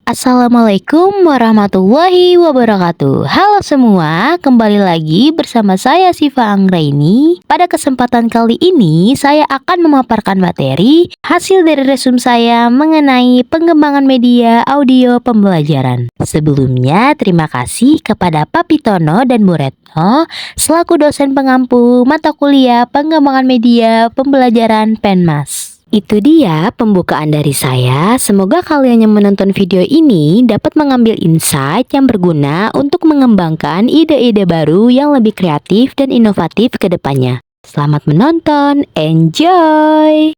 Assalamualaikum warahmatullahi wabarakatuh. Halo semua, kembali lagi bersama saya Siva Anggraini. Pada kesempatan kali ini saya akan memaparkan materi hasil dari resume saya mengenai pengembangan media audio pembelajaran. Sebelumnya terima kasih kepada Pak Pitono dan Bu Retno selaku dosen pengampu mata kuliah pengembangan media pembelajaran Penmas. Itu dia pembukaan dari saya. Semoga kalian yang menonton video ini dapat mengambil insight yang berguna untuk mengembangkan ide-ide baru yang lebih kreatif dan inovatif ke depannya. Selamat menonton, enjoy!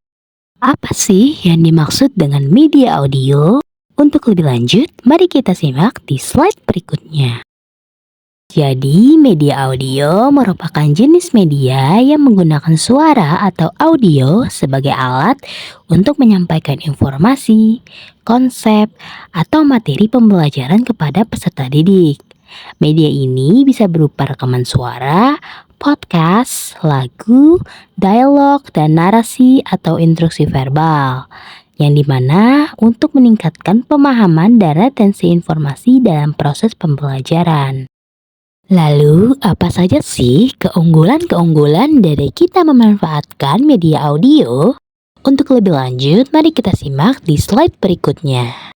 Apa sih yang dimaksud dengan media audio? Untuk lebih lanjut, mari kita simak di slide berikutnya. Jadi, media audio merupakan jenis media yang menggunakan suara atau audio sebagai alat untuk menyampaikan informasi, konsep, atau materi pembelajaran kepada peserta didik. Media ini bisa berupa rekaman suara, podcast, lagu, dialog, dan narasi atau instruksi verbal yang dimana untuk meningkatkan pemahaman dan retensi informasi dalam proses pembelajaran. Lalu, apa saja sih keunggulan-keunggulan dari kita memanfaatkan media audio? Untuk lebih lanjut, mari kita simak di slide berikutnya.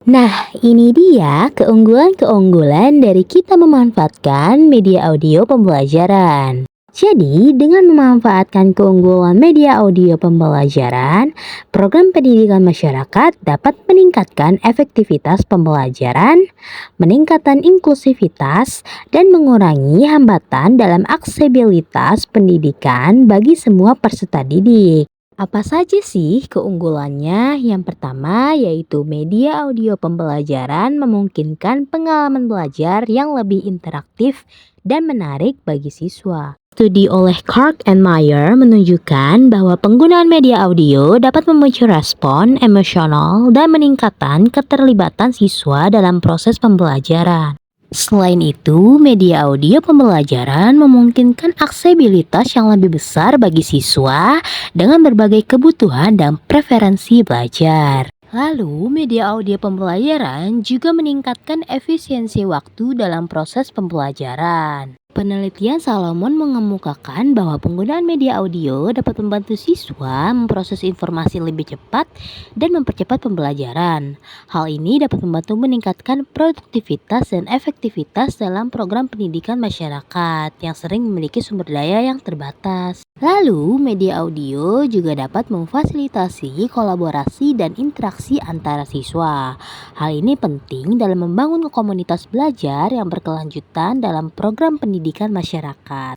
Nah, ini dia keunggulan-keunggulan dari kita memanfaatkan media audio pembelajaran. Jadi, dengan memanfaatkan keunggulan media audio pembelajaran, program pendidikan masyarakat dapat meningkatkan efektivitas pembelajaran, meningkatkan inklusivitas, dan mengurangi hambatan dalam aksesibilitas pendidikan bagi semua peserta didik. Apa saja sih keunggulannya? Yang pertama yaitu media audio pembelajaran memungkinkan pengalaman belajar yang lebih interaktif dan menarik bagi siswa. Studi oleh Clark and Meyer menunjukkan bahwa penggunaan media audio dapat memicu respon emosional dan meningkatkan keterlibatan siswa dalam proses pembelajaran. Selain itu, media audio pembelajaran memungkinkan aksesibilitas yang lebih besar bagi siswa dengan berbagai kebutuhan dan preferensi belajar. Lalu, media audio pembelajaran juga meningkatkan efisiensi waktu dalam proses pembelajaran. Penelitian Salomon mengemukakan bahwa penggunaan media audio dapat membantu siswa memproses informasi lebih cepat dan mempercepat pembelajaran. Hal ini dapat membantu meningkatkan produktivitas dan efektivitas dalam program pendidikan masyarakat yang sering memiliki sumber daya yang terbatas. Lalu, media audio juga dapat memfasilitasi kolaborasi dan interaksi antara siswa. Hal ini penting dalam membangun komunitas belajar yang berkelanjutan dalam program pendidikan masyarakat.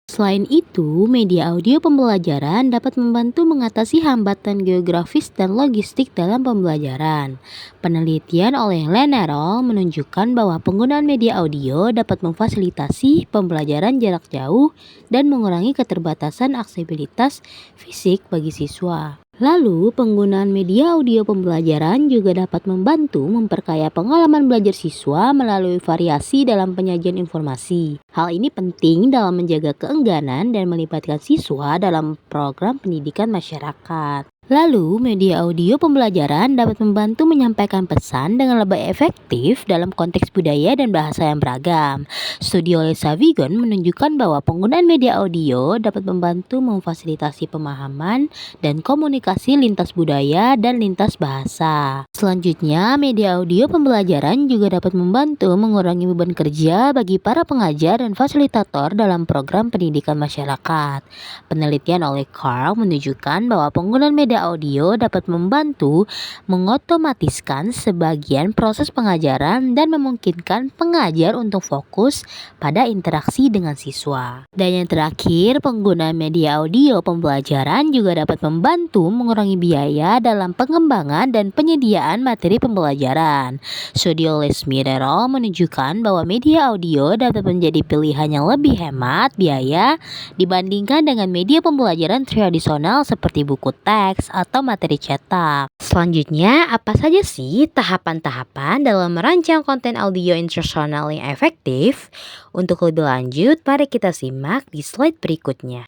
Selain itu, media audio pembelajaran dapat membantu mengatasi hambatan geografis dan logistik dalam pembelajaran. Penelitian oleh Lenerol menunjukkan bahwa penggunaan media audio dapat memfasilitasi pembelajaran jarak jauh dan mengurangi keterbatasan aksesibilitas fisik bagi siswa. Lalu, penggunaan media audio pembelajaran juga dapat membantu memperkaya pengalaman belajar siswa melalui variasi dalam penyajian informasi. Hal ini penting dalam menjaga keengganan dan melibatkan siswa dalam program pendidikan masyarakat. Lalu, media audio pembelajaran dapat membantu menyampaikan pesan dengan lebih efektif dalam konteks budaya dan bahasa yang beragam. Studi oleh Savigon menunjukkan bahwa penggunaan media audio dapat membantu memfasilitasi pemahaman dan komunikasi lintas budaya dan lintas bahasa. Selanjutnya, media audio pembelajaran juga dapat membantu mengurangi beban kerja bagi para pengajar dan fasilitator dalam program pendidikan masyarakat. Penelitian oleh Carl menunjukkan bahwa penggunaan media audio dapat membantu mengotomatiskan sebagian proses pengajaran dan memungkinkan pengajar untuk fokus pada interaksi dengan siswa. Dan yang terakhir, penggunaan media audio pembelajaran juga dapat membantu mengurangi biaya dalam pengembangan dan penyediaan materi pembelajaran. Studi oleh Smirerol menunjukkan bahwa media audio dapat menjadi pilihan yang lebih hemat biaya dibandingkan dengan media pembelajaran tradisional seperti buku teks atau materi cetak. Selanjutnya, apa saja sih tahapan-tahapan dalam merancang konten audio instructional yang efektif? Untuk lebih lanjut, mari kita simak di slide berikutnya.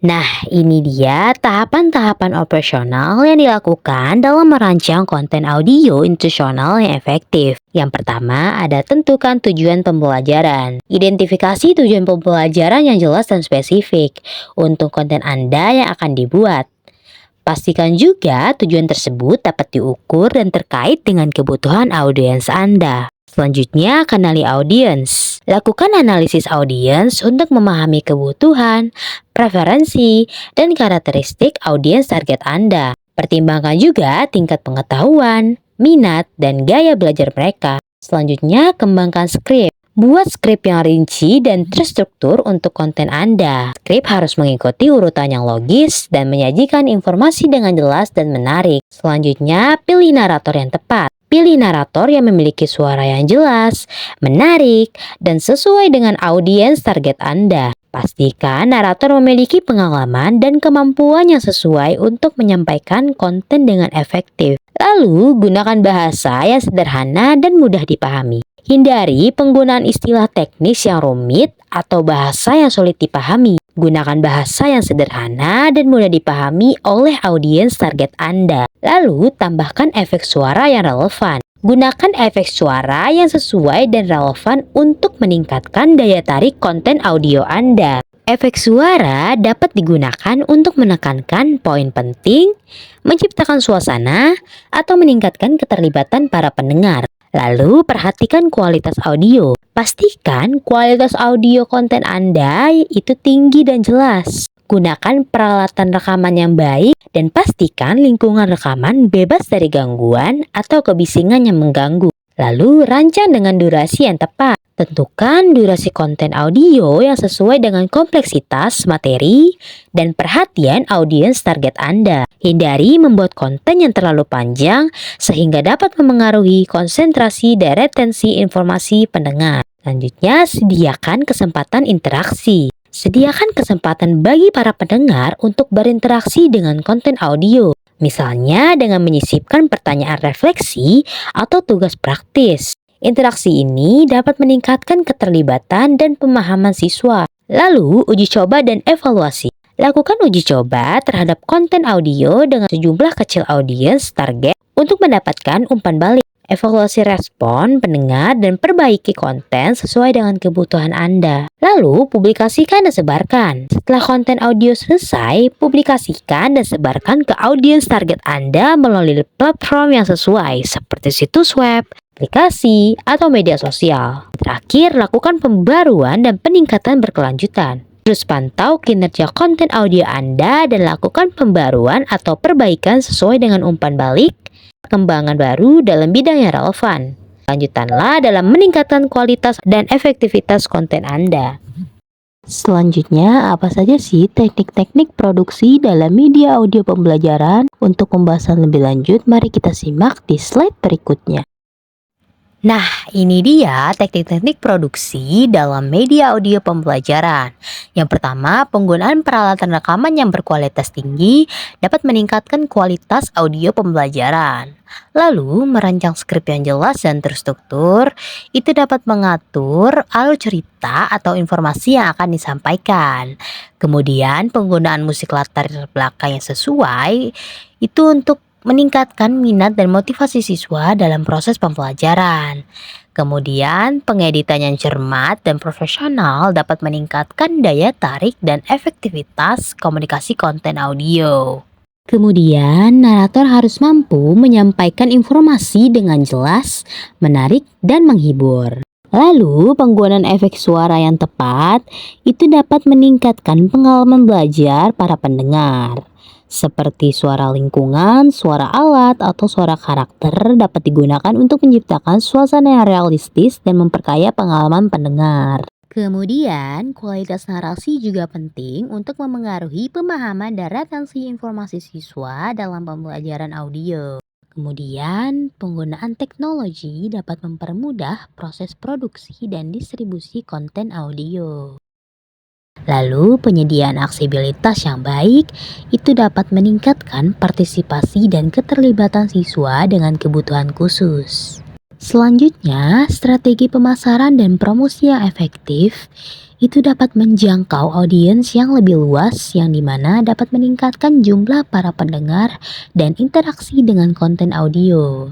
Nah, ini dia tahapan-tahapan operasional yang dilakukan dalam merancang konten audio institusional yang efektif. Yang pertama, ada tentukan tujuan pembelajaran. Identifikasi tujuan pembelajaran yang jelas dan spesifik untuk konten Anda yang akan dibuat. Pastikan juga tujuan tersebut dapat diukur dan terkait dengan kebutuhan audiens Anda. Selanjutnya, kenali audiens. Lakukan analisis audiens untuk memahami kebutuhan, preferensi, dan karakteristik audiens target Anda. Pertimbangkan juga tingkat pengetahuan, minat, dan gaya belajar mereka. Selanjutnya, kembangkan skrip. Buat skrip yang rinci dan terstruktur untuk konten Anda. Skrip harus mengikuti urutan yang logis dan menyajikan informasi dengan jelas dan menarik. Selanjutnya, pilih narator yang tepat. Pilih narator yang memiliki suara yang jelas, menarik, dan sesuai dengan audiens target Anda. Pastikan narator memiliki pengalaman dan kemampuan yang sesuai untuk menyampaikan konten dengan efektif. Lalu, gunakan bahasa yang sederhana dan mudah dipahami. Hindari penggunaan istilah teknis yang rumit atau bahasa yang sulit dipahami. Gunakan bahasa yang sederhana dan mudah dipahami oleh audiens target Anda. Lalu, tambahkan efek suara yang relevan. Gunakan efek suara yang sesuai dan relevan untuk meningkatkan daya tarik konten audio Anda. Efek suara dapat digunakan untuk menekankan poin penting, menciptakan suasana, atau meningkatkan keterlibatan para pendengar. Lalu, perhatikan kualitas audio. Pastikan kualitas audio konten Anda itu tinggi dan jelas. Gunakan peralatan rekaman yang baik dan pastikan lingkungan rekaman bebas dari gangguan atau kebisingan yang mengganggu. Lalu, rancang dengan durasi yang tepat. Tentukan durasi konten audio yang sesuai dengan kompleksitas materi dan perhatian audiens target Anda. Hindari membuat konten yang terlalu panjang sehingga dapat memengaruhi konsentrasi dan retensi informasi pendengar. Selanjutnya, sediakan kesempatan interaksi. Sediakan kesempatan bagi para pendengar untuk berinteraksi dengan konten audio. Misalnya dengan menyisipkan pertanyaan refleksi atau tugas praktis. Interaksi ini dapat meningkatkan keterlibatan dan pemahaman siswa. Lalu, uji coba dan evaluasi. Lakukan uji coba terhadap konten audio dengan sejumlah kecil audiens target untuk mendapatkan umpan balik. Evaluasi respon pendengar dan perbaiki konten sesuai dengan kebutuhan Anda. Lalu, publikasikan dan sebarkan. Setelah konten audio selesai, publikasikan dan sebarkan ke audiens target Anda melalui platform yang sesuai seperti situs web, aplikasi, atau media sosial. Terakhir, lakukan pembaruan dan peningkatan berkelanjutan. Terus pantau kinerja konten audio Anda dan lakukan pembaruan atau perbaikan sesuai dengan umpan balik, perkembangan baru dalam bidang yang relevan. Lanjutanlah dalam meningkatkan kualitas dan efektivitas konten Anda. Selanjutnya, apa saja sih teknik-teknik produksi dalam media audio pembelajaran? Untuk pembahasan lebih lanjut, mari kita simak di slide berikutnya. Nah, ini dia teknik-teknik produksi dalam media audio pembelajaran. Yang pertama, penggunaan peralatan rekaman yang berkualitas tinggi dapat meningkatkan kualitas audio pembelajaran. Lalu, merancang skrip yang jelas dan terstruktur itu dapat mengatur alur cerita atau informasi yang akan disampaikan. Kemudian, penggunaan musik latar belakang yang sesuai itu untuk meningkatkan minat dan motivasi siswa dalam proses pembelajaran. Kemudian, pengeditan yang cermat dan profesional dapat meningkatkan daya tarik dan efektivitas komunikasi konten audio. Kemudian, narator harus mampu menyampaikan informasi dengan jelas, menarik, dan menghibur. Lalu, penggunaan efek suara yang tepat itu dapat meningkatkan pengalaman belajar para pendengar. Seperti suara lingkungan, suara alat, atau suara karakter dapat digunakan untuk menciptakan suasana yang realistis dan memperkaya pengalaman pendengar. Kemudian, kualitas narasi juga penting untuk memengaruhi pemahaman dan retensi informasi siswa dalam pembelajaran audio. Kemudian, penggunaan teknologi dapat mempermudah proses produksi dan distribusi konten audio. Lalu, penyediaan aksesibilitas yang baik itu dapat meningkatkan partisipasi dan keterlibatan siswa dengan kebutuhan khusus. Selanjutnya, strategi pemasaran dan promosi yang efektif itu dapat menjangkau audiens yang lebih luas yang dimana dapat meningkatkan jumlah para pendengar dan interaksi dengan konten audio.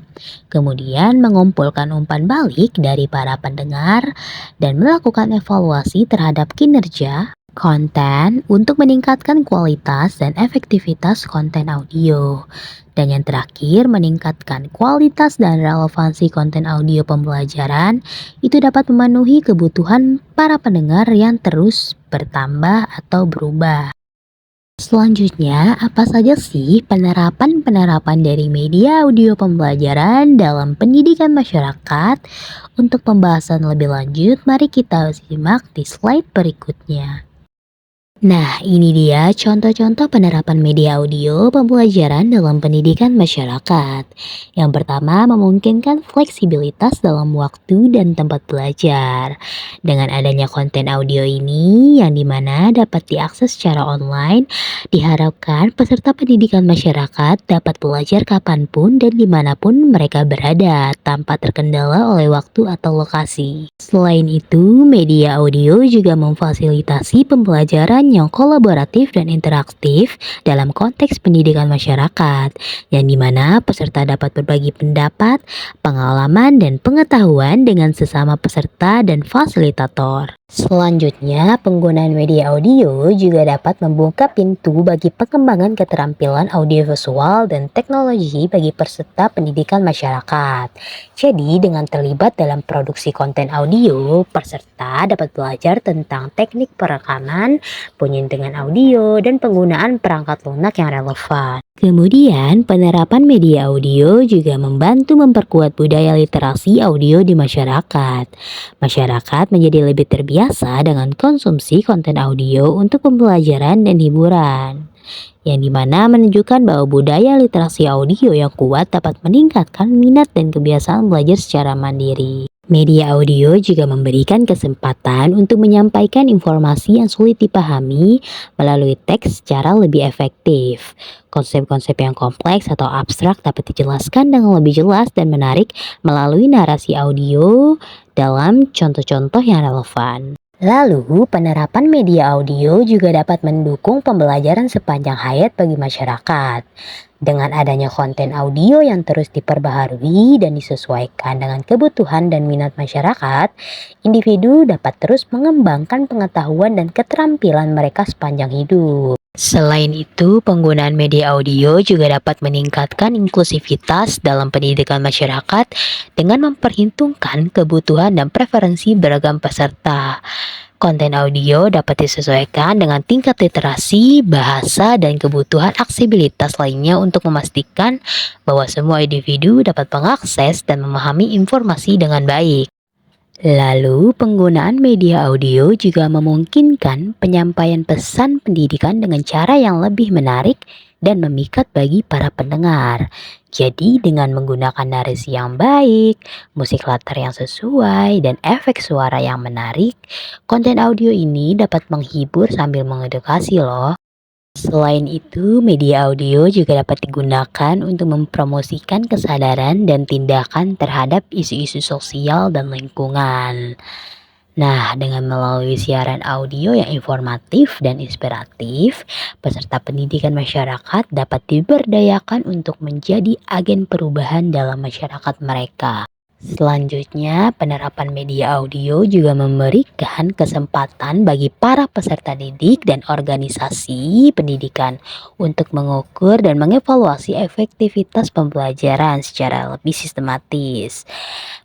Kemudian mengumpulkan umpan balik dari para pendengar dan melakukan evaluasi terhadap kinerja konten untuk meningkatkan kualitas dan efektivitas konten audio. Dan yang terakhir, meningkatkan kualitas dan relevansi konten audio pembelajaran itu dapat memenuhi kebutuhan para pendengar yang terus bertambah atau berubah. Selanjutnya, apa saja sih penerapan-penerapan dari media audio pembelajaran dalam pendidikan masyarakat? Untuk pembahasan lebih lanjut, mari kita simak di slide berikutnya. Nah, ini dia contoh-contoh penerapan media audio pembelajaran dalam pendidikan masyarakat. Yang pertama, memungkinkan fleksibilitas dalam waktu dan tempat belajar. Dengan adanya konten audio ini, yang dimana dapat diakses secara online, diharapkan peserta pendidikan masyarakat dapat belajar kapanpun dan dimanapun mereka berada, tanpa terkendala oleh waktu atau lokasi. Selain itu, media audio juga memfasilitasi pembelajaran yang kolaboratif dan interaktif dalam konteks pendidikan masyarakat, yang dimana peserta dapat berbagi pendapat, pengalaman, dan pengetahuan dengan sesama peserta dan fasilitator. Selanjutnya, penggunaan media audio juga dapat membuka pintu bagi pengembangan keterampilan audiovisual dan teknologi bagi peserta pendidikan masyarakat. Jadi, dengan terlibat dalam produksi konten audio, peserta dapat belajar tentang teknik perekaman, penyimpanan audio, dan penggunaan perangkat lunak yang relevan. Kemudian, penerapan media audio juga membantu memperkuat budaya literasi audio di masyarakat. Masyarakat menjadi lebih terbiasa dengan konsumsi konten audio untuk pembelajaran dan hiburan, yang dimana menunjukkan bahwa budaya literasi audio yang kuat dapat meningkatkan minat dan kebiasaan belajar secara mandiri. Media audio juga memberikan kesempatan untuk menyampaikan informasi yang sulit dipahami melalui teks secara lebih efektif. Konsep-konsep yang kompleks atau abstrak dapat dijelaskan dengan lebih jelas dan menarik melalui narasi audio dalam contoh-contoh yang relevan. Lalu, penerapan media audio juga dapat mendukung pembelajaran sepanjang hayat bagi masyarakat. Dengan adanya konten audio yang terus diperbaharui dan disesuaikan dengan kebutuhan dan minat masyarakat, individu dapat terus mengembangkan pengetahuan dan keterampilan mereka sepanjang hidup. Selain itu, penggunaan media audio juga dapat meningkatkan inklusivitas dalam pendidikan masyarakat dengan memperhitungkan kebutuhan dan preferensi beragam peserta. Konten audio dapat disesuaikan dengan tingkat literasi, bahasa, dan kebutuhan aksesibilitas lainnya untuk memastikan bahwa semua individu dapat mengakses dan memahami informasi dengan baik. Lalu, penggunaan media audio juga memungkinkan penyampaian pesan pendidikan dengan cara yang lebih menarik dan memikat bagi para pendengar. Jadi, dengan menggunakan narasi yang baik, musik latar yang sesuai, dan efek suara yang menarik, konten audio ini dapat menghibur sambil mengedukasi loh. Selain itu, media audio juga dapat digunakan untuk mempromosikan kesadaran dan tindakan terhadap isu-isu sosial dan lingkungan. Nah, dengan melalui siaran audio yang informatif dan inspiratif, peserta pendidikan masyarakat dapat diberdayakan untuk menjadi agen perubahan dalam masyarakat mereka. Selanjutnya, penerapan media audio juga memberikan kesempatan bagi para peserta didik dan organisasi pendidikan untuk mengukur dan mengevaluasi efektivitas pembelajaran secara lebih sistematis.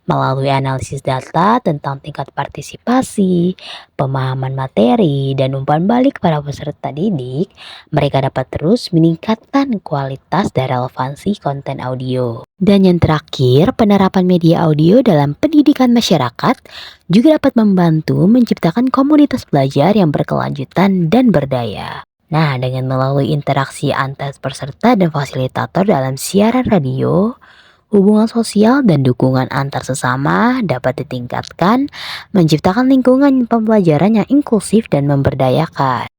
Melalui analisis data tentang tingkat partisipasi, pemahaman materi, dan umpan balik para peserta didik, mereka dapat terus meningkatkan kualitas dan relevansi konten audio. Dan yang terakhir, penerapan media audio dalam pendidikan masyarakat juga dapat membantu menciptakan komunitas belajar yang berkelanjutan dan berdaya. Nah, dengan melalui interaksi antar peserta dan fasilitator dalam siaran radio, hubungan sosial dan dukungan antar sesama dapat ditingkatkan, menciptakan lingkungan pembelajaran yang inklusif dan memberdayakan.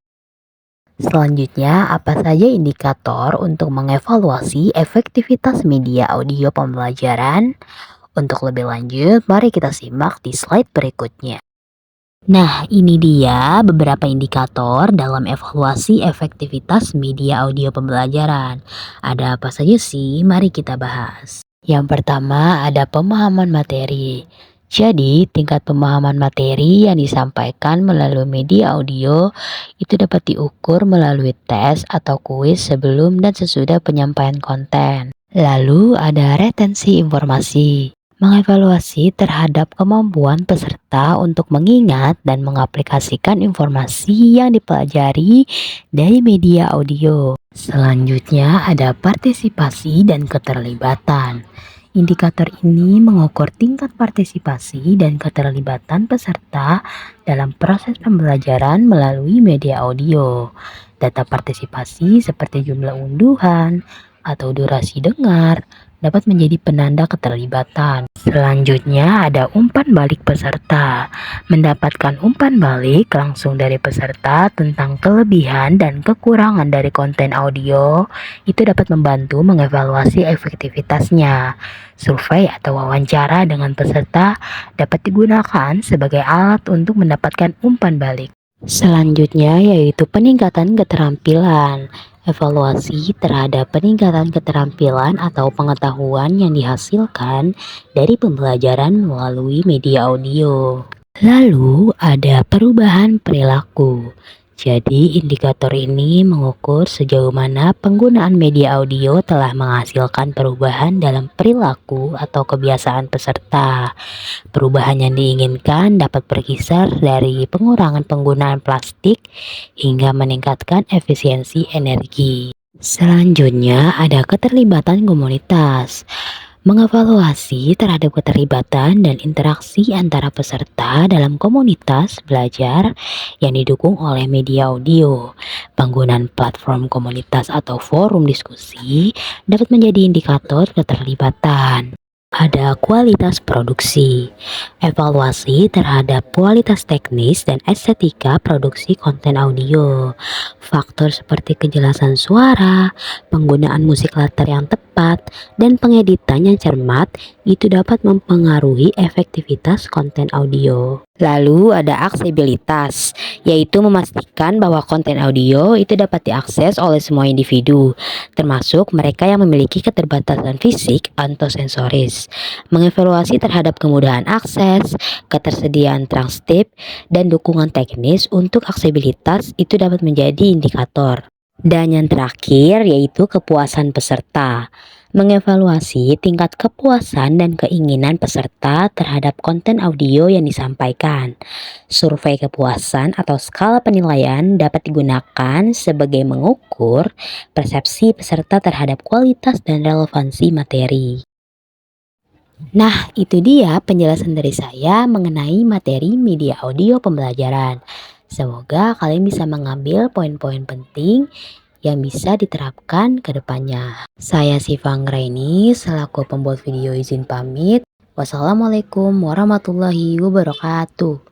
Selanjutnya, apa saja indikator untuk mengevaluasi efektivitas media audio pembelajaran? Untuk lebih lanjut, mari kita simak di slide berikutnya. Nah, ini dia beberapa indikator dalam evaluasi efektivitas media audio pembelajaran. Ada apa saja sih? Mari kita bahas. Yang pertama ada pemahaman materi. Jadi, tingkat pemahaman materi yang disampaikan melalui media audio itu dapat diukur melalui tes atau kuis sebelum dan sesudah penyampaian konten. Lalu ada retensi informasi, mengevaluasi terhadap kemampuan peserta untuk mengingat dan mengaplikasikan informasi yang dipelajari dari media audio. Selanjutnya ada partisipasi dan keterlibatan. Indikator ini mengukur tingkat partisipasi dan keterlibatan peserta dalam proses pembelajaran melalui media audio. Data partisipasi seperti jumlah unduhan atau durasi dengar dapat menjadi penanda keterlibatan. Selanjutnya ada umpan balik peserta. Mendapatkan umpan balik langsung dari peserta tentang kelebihan dan kekurangan dari konten audio itu dapat membantu mengevaluasi efektivitasnya. Survei atau wawancara dengan peserta dapat digunakan sebagai alat untuk mendapatkan umpan balik. Selanjutnya yaitu peningkatan keterampilan. Evaluasi terhadap peningkatan keterampilan atau pengetahuan yang dihasilkan dari pembelajaran melalui media audio. Lalu ada perubahan perilaku. Jadi indikator ini mengukur sejauh mana penggunaan media audio telah menghasilkan perubahan dalam perilaku atau kebiasaan peserta. Perubahan yang diinginkan dapat berkisar dari pengurangan penggunaan plastik hingga meningkatkan efisiensi energi. Selanjutnya ada keterlibatan komunitas. Mengevaluasi terhadap keterlibatan dan interaksi antara peserta dalam komunitas belajar yang didukung oleh media audio. Penggunaan platform komunitas atau forum diskusi dapat menjadi indikator keterlibatan. Ada kualitas produksi. Evaluasi terhadap kualitas teknis dan estetika produksi konten audio. Faktor seperti kejelasan suara, penggunaan musik latar yang tepat, dan pengeditan yang cermat itu dapat mempengaruhi efektivitas konten audio. Lalu ada aksesibilitas, yaitu memastikan bahwa konten audio itu dapat diakses oleh semua individu, termasuk mereka yang memiliki keterbatasan fisik atau sensoris. Mengevaluasi terhadap kemudahan akses, ketersediaan transkrip, dan dukungan teknis untuk aksesibilitas itu dapat menjadi indikator. Dan yang terakhir yaitu kepuasan peserta. Mengevaluasi tingkat kepuasan dan keinginan peserta terhadap konten audio yang disampaikan. Survei kepuasan atau skala penilaian dapat digunakan sebagai mengukur persepsi peserta terhadap kualitas dan relevansi materi. Nah, itu dia penjelasan dari saya mengenai materi media audio pembelajaran. Semoga kalian bisa mengambil poin-poin penting yang bisa diterapkan ke depannya. Saya Siva Anggraini selaku pembuat video izin pamit. Wassalamualaikum warahmatullahi wabarakatuh.